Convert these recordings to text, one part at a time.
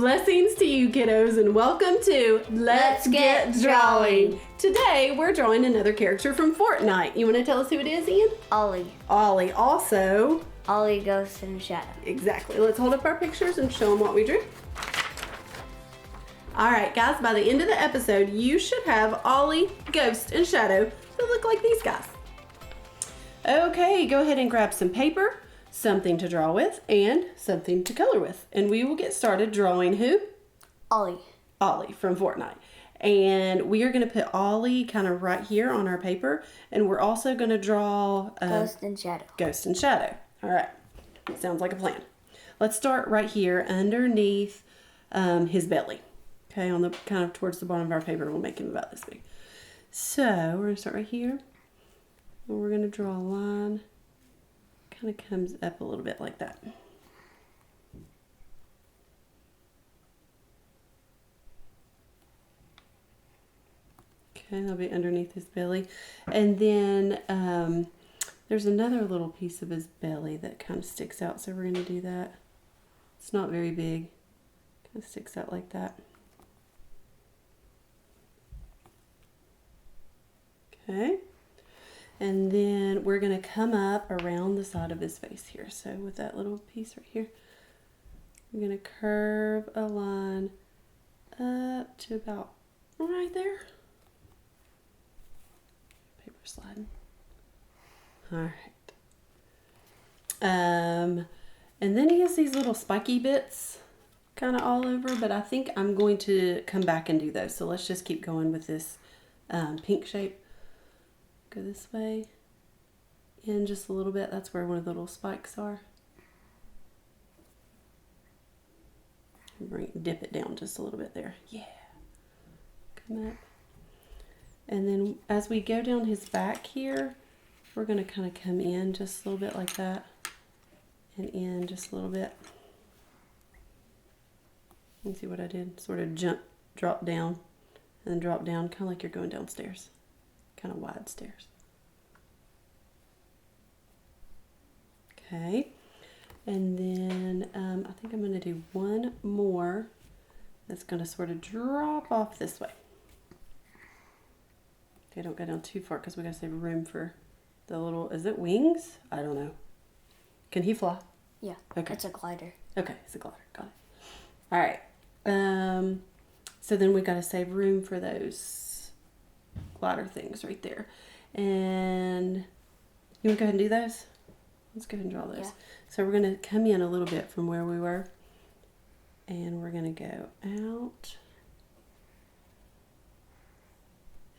Blessings to you, kiddos, and welcome to Let's Get Drawing. Today, we're drawing another character from Fortnite. You want to tell us who it is, Ian? Ollie. Ollie. Also, Ollie, Ghost, and Shadow. Exactly. Let's hold up our pictures and show them what we drew. All right, guys, by the end of the episode, you should have Ollie, Ghost, and Shadow that look like these guys. Okay, go ahead and grab some paper, something to draw with, and something to color with. And we will get started drawing who? Ollie. Ollie from Fortnite. And we are going to put Ollie kind of right here on our paper. And we're also going to draw Ghost and Shadow. Ghost and Shadow. All right. Sounds like a plan. Let's start right here underneath his belly. Okay, on the kind of towards the bottom of our paper. We'll make him about this big. So we're going to start right here. And we're going to draw a line. Kind of comes up a little bit like that. Okay, that'll be underneath his belly. And then there's another little piece of his belly that kind of sticks out. So we're going to do that. It's not very big. Kind of sticks out like that. Okay. And then we're going to come up around the side of his face here. So with that little piece right here, we're going to curve a line up to about right there. Paper sliding. All right. And then he has these little spiky bits kind of all over, but I think I'm going to come back and do those. So let's just keep going with this pink shape. Go this way, in just a little bit. That's where one of the little spikes are. Dip it down just a little bit there. Yeah. Come up. And then as we go down his back here, we're going to kind of come in just a little bit like that. And in just a little bit. You see what I did? Sort of drop down, and then drop down, kind of like you're going downstairs. Kind of wide stairs. Okay, and then I think I'm going to do one more that's going to sort of drop off this way. Okay, don't go down too far because we got to save room for the little, is it wings? I don't know. Can he fly? Yeah, okay. It's a glider. Okay, it's a glider, got it. All right, so then we got to save room for those glider things right there. And you want to go ahead and do those? Let's go ahead and draw those. Yeah. So we're going to come in a little bit from where we were. And we're going to go out.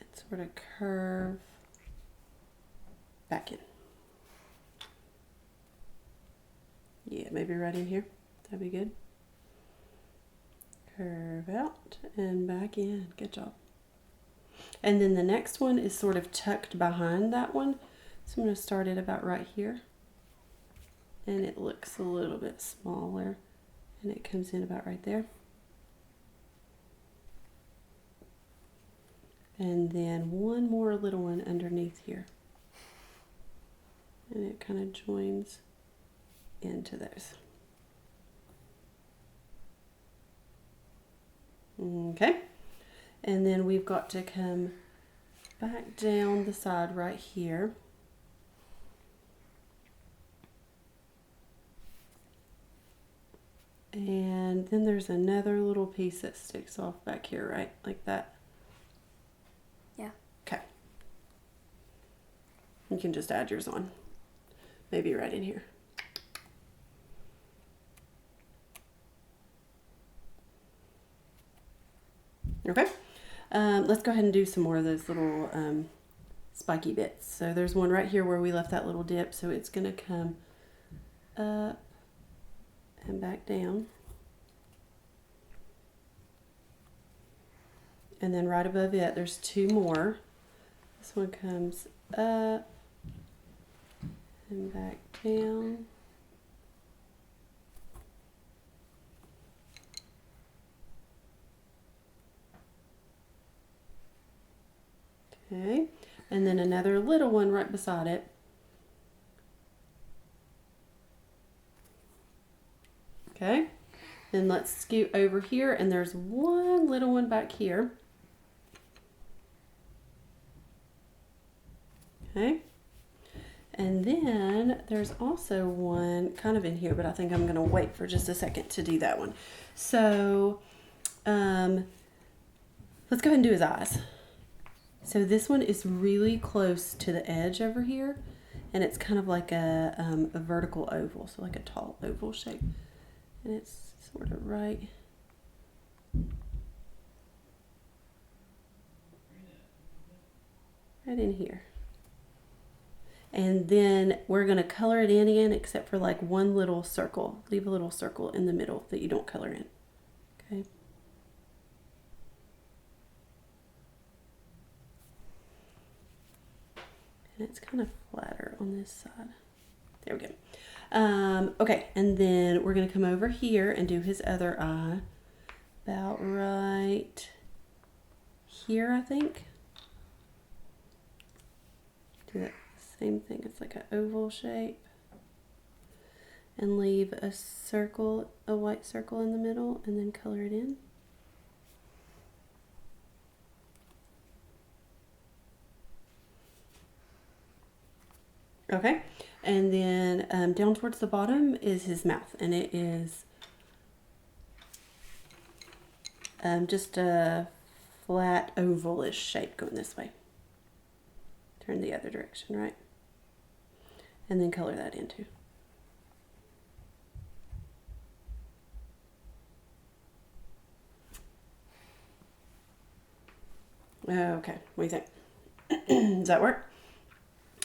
And sort of curve back in. Yeah, maybe right in here. That'd be good. Curve out and back in. Good job. And then the next one is sort of tucked behind that one. So I'm going to start it about right here. And it looks a little bit smaller. And it comes in about right there. And then one more little one underneath here. And it kind of joins into those. Okay. And then we've got to come back down the side right here. And then there's another little piece that sticks off back here, right? Like that. Yeah. Okay. You can just add yours on. Maybe right in here. Okay. Let's go ahead and do some more of those little spiky bits. So there's one right here where we left that little dip. So it's going to come up and back down. And then right above it, there's two more. This one comes up and back down. Okay, and then another little one right beside it. Okay, Then let's scoot over here, and there's one little one back here. Okay. And then there's also one kind of in here, but I think I'm going to wait for just a second to do that one. So let's go ahead and do his eyes. So this one is really close to the edge over here, and it's kind of like a vertical oval, so like a tall oval shape. And it's sort of right in here. And then we're going to color it in again, except for like one little circle. Leave a little circle in the middle that you don't color in. Okay. And it's kind of flatter on this side. There we go. Okay, and then we're going to come over here and do his other eye. About right here, I think. Do that same thing. It's like an oval shape. And leave a circle, a white circle in the middle, and then color it in. Okay, and then down towards the bottom is his mouth, and it is just a flat ovalish shape going this way. Turn the other direction, right? And then color that in too. Okay, what do you think? Does that work?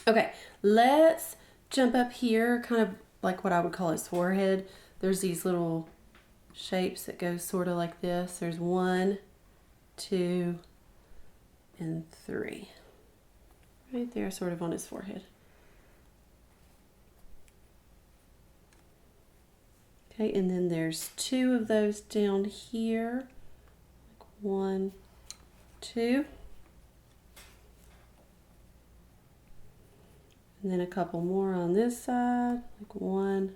Okay, let's jump up here, kind of like what I would call his forehead. There's these little shapes that go sort of like this. There's 1, 2, and 3. Right there, sort of on his forehead. Okay, and then there's 2 of those down here. Like 1, 2. And then a couple more on this side, like 1,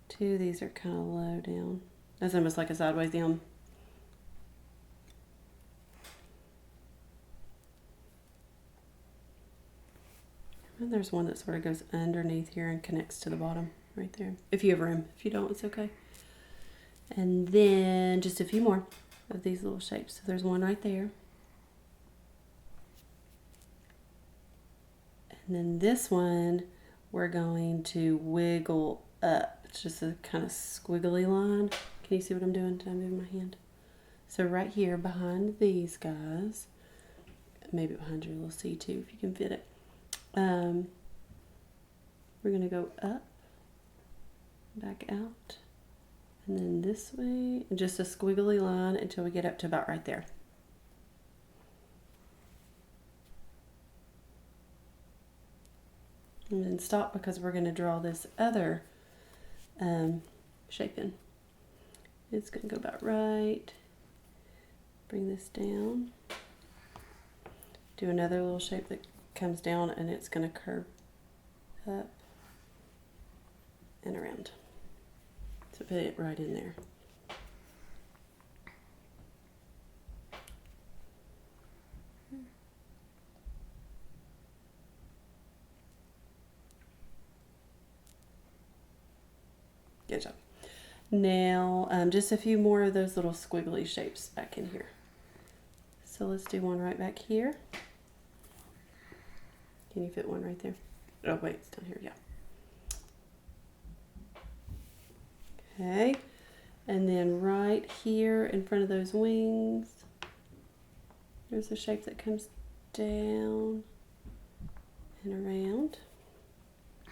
2. These are kind of low down. That's almost like a sideways down. And there's one that sort of goes underneath here and connects to the bottom right there. If you have room. If you don't, it's okay. And then just a few more of these little shapes. So there's one right there. And then this one, we're going to wiggle up. It's just a kind of squiggly line. Can you see what I'm doing? Did I move my hand? So right here behind these guys, maybe behind your little C too, if you can fit it. We're going to go up, back out, and then this way, and just a squiggly line until we get up to about right there. And then stop because we're going to draw this other shape in. It's going to go about right. Bring this down. Do another little shape that comes down, and it's going to curve up and around. So put it right in there. Good job. Now, just a few more of those little squiggly shapes back in here. So let's do one right back here. Can you fit one right there? Oh, wait, it's down here, yeah. Okay, and then right here in front of those wings, there's a shape that comes down and around.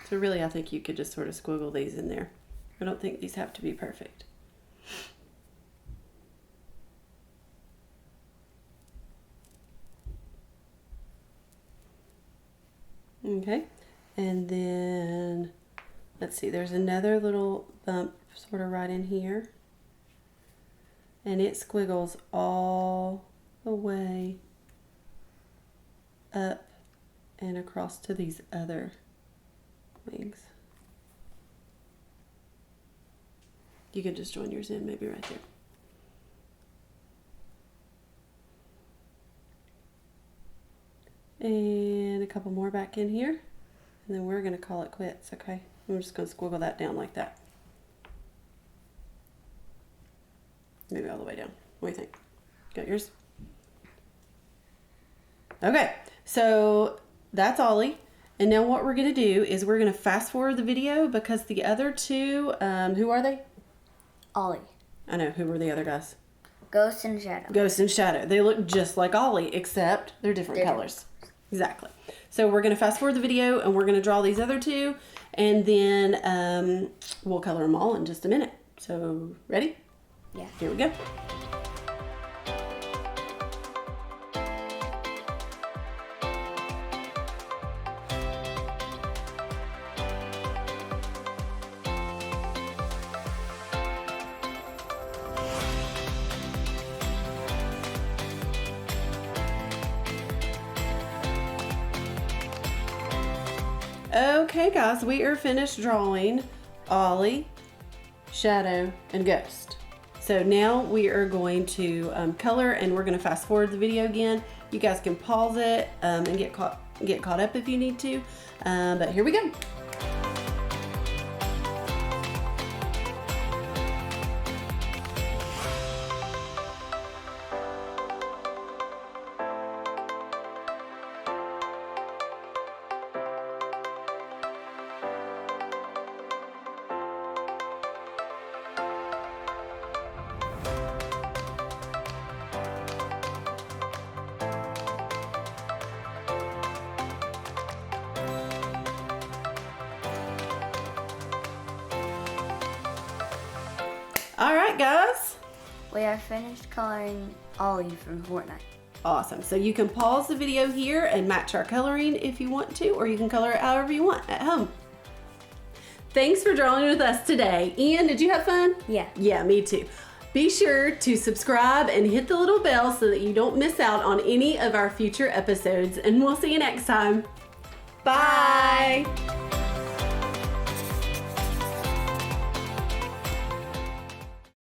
So really, I think you could just sort of squiggle these in there. I don't think these have to be perfect. Okay, and then let's see, there's another little bump sort of right in here, and it squiggles all the way up and across to these other wings. You could just join yours in, maybe right there. And a couple more back in here. And then we're going to call it quits, okay? I'm just going to squiggle that down like that. Maybe all the way down. What do you think? Got yours? Okay, so that's Ollie. And now what we're going to do is we're going to fast forward the video because the other two, who are they? Ollie. I know, who were the other guys? Ghost and Shadow. Ghost and Shadow. They look just like Ollie, except they're different colors. Exactly. So we're going to fast forward the video and we're going to draw these other two and then we'll color them all in just a minute. So, ready? Yeah. Here we go. Okay guys, we are finished drawing Ollie, Shadow, and Ghost. So now we are going to color and we're going to fast forward the video again. You guys can pause it and get caught up if you need to. But here we go. All right, guys. We are finished coloring Ollie from Fortnite. Awesome. So you can pause the video here and match our coloring if you want to, or you can color it however you want at home. Thanks for drawing with us today. Ian, did you have fun? Yeah. Yeah, me too. Be sure to subscribe and hit the little bell so that you don't miss out on any of our future episodes. And we'll see you next time. Bye.